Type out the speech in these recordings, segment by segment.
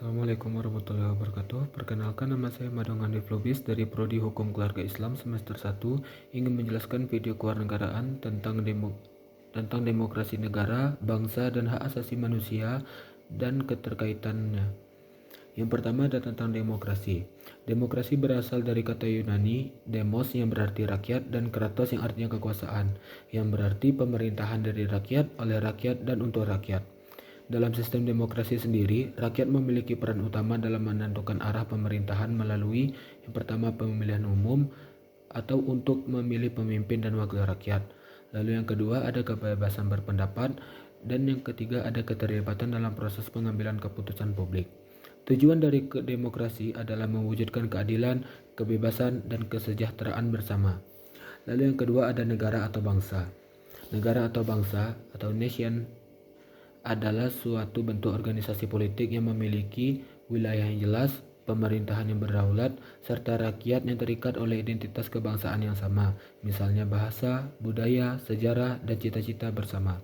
Assalamualaikum warahmatullahi wabarakatuh. Perkenalkan, nama saya Madong Hanif Lubis dari Prodi Hukum Keluarga Islam semester 1, ingin menjelaskan video kewarganegaraan tentang demokrasi negara, bangsa, dan hak asasi manusia dan keterkaitannya. Yang pertama ada tentang demokrasi. Demokrasi berasal dari kata Yunani demos yang berarti rakyat dan kratos yang artinya kekuasaan, yang berarti pemerintahan dari rakyat, oleh rakyat, dan untuk rakyat. Dalam sistem demokrasi sendiri, rakyat memiliki peran utama dalam menentukan arah pemerintahan melalui yang pertama pemilihan umum atau untuk memilih pemimpin dan wakil rakyat. Lalu yang kedua ada kebebasan berpendapat, dan yang ketiga ada keterlibatan dalam proses pengambilan keputusan publik. Tujuan dari demokrasi adalah mewujudkan keadilan, kebebasan, dan kesejahteraan bersama. Lalu yang kedua ada negara atau bangsa. Negara atau bangsa atau nation adalah suatu bentuk organisasi politik yang memiliki wilayah yang jelas, pemerintahan yang berdaulat, serta rakyat yang terikat oleh identitas kebangsaan yang sama, misalnya bahasa, budaya, sejarah, dan cita-cita bersama.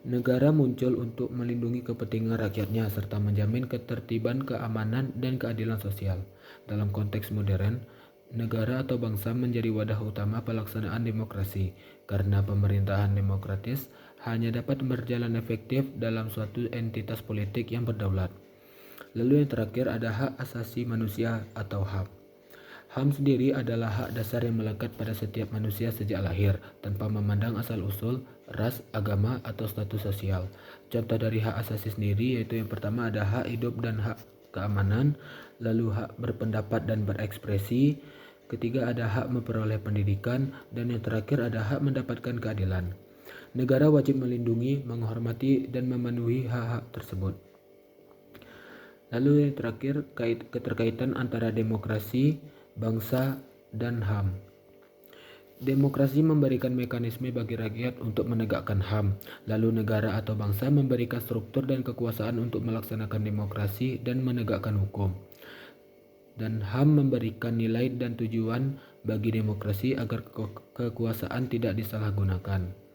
Negara muncul untuk melindungi kepentingan rakyatnya serta menjamin ketertiban, keamanan, dan keadilan sosial. Dalam konteks modern, negara atau bangsa menjadi wadah utama pelaksanaan demokrasi, karena pemerintahan demokratis hanya dapat berjalan efektif dalam suatu entitas politik yang berdaulat. Lalu yang terakhir ada hak asasi manusia atau HAM. HAM sendiri adalah hak dasar yang melekat pada setiap manusia sejak lahir, tanpa memandang asal-usul, ras, agama, atau status sosial. Contoh dari hak asasi sendiri yaitu yang pertama ada hak hidup dan hak keamanan, lalu hak berpendapat dan berekspresi, ketiga ada hak memperoleh pendidikan, dan yang terakhir ada hak mendapatkan keadilan. Negara wajib melindungi, menghormati, dan memenuhi hak-hak tersebut. Lalu yang terakhir, keterkaitan antara demokrasi, bangsa, dan HAM. Demokrasi memberikan mekanisme bagi rakyat untuk menegakkan HAM, lalu negara atau bangsa memberikan struktur dan kekuasaan untuk melaksanakan demokrasi dan menegakkan hukum. Dan HAM memberikan nilai dan tujuan bagi demokrasi agar kekuasaan tidak disalahgunakan.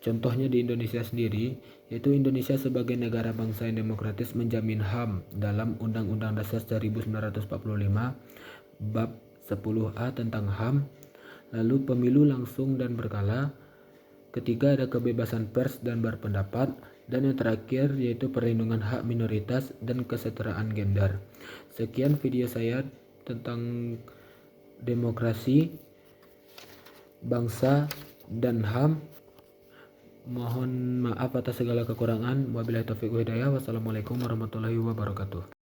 Contohnya di Indonesia sendiri, yaitu Indonesia sebagai negara bangsa yang demokratis menjamin HAM dalam Undang-Undang Dasar 1945 Bab 10A tentang HAM, lalu pemilu langsung dan berkala, ketiga ada kebebasan pers dan berpendapat, dan yang terakhir yaitu perlindungan hak minoritas dan kesetaraan gender. Sekian video saya tentang demokrasi, bangsa, dan HAM. Mohon maaf atas segala kekurangan. Wabillahi taufiq wal hidayah. Wassalamualaikum warahmatullahi wabarakatuh.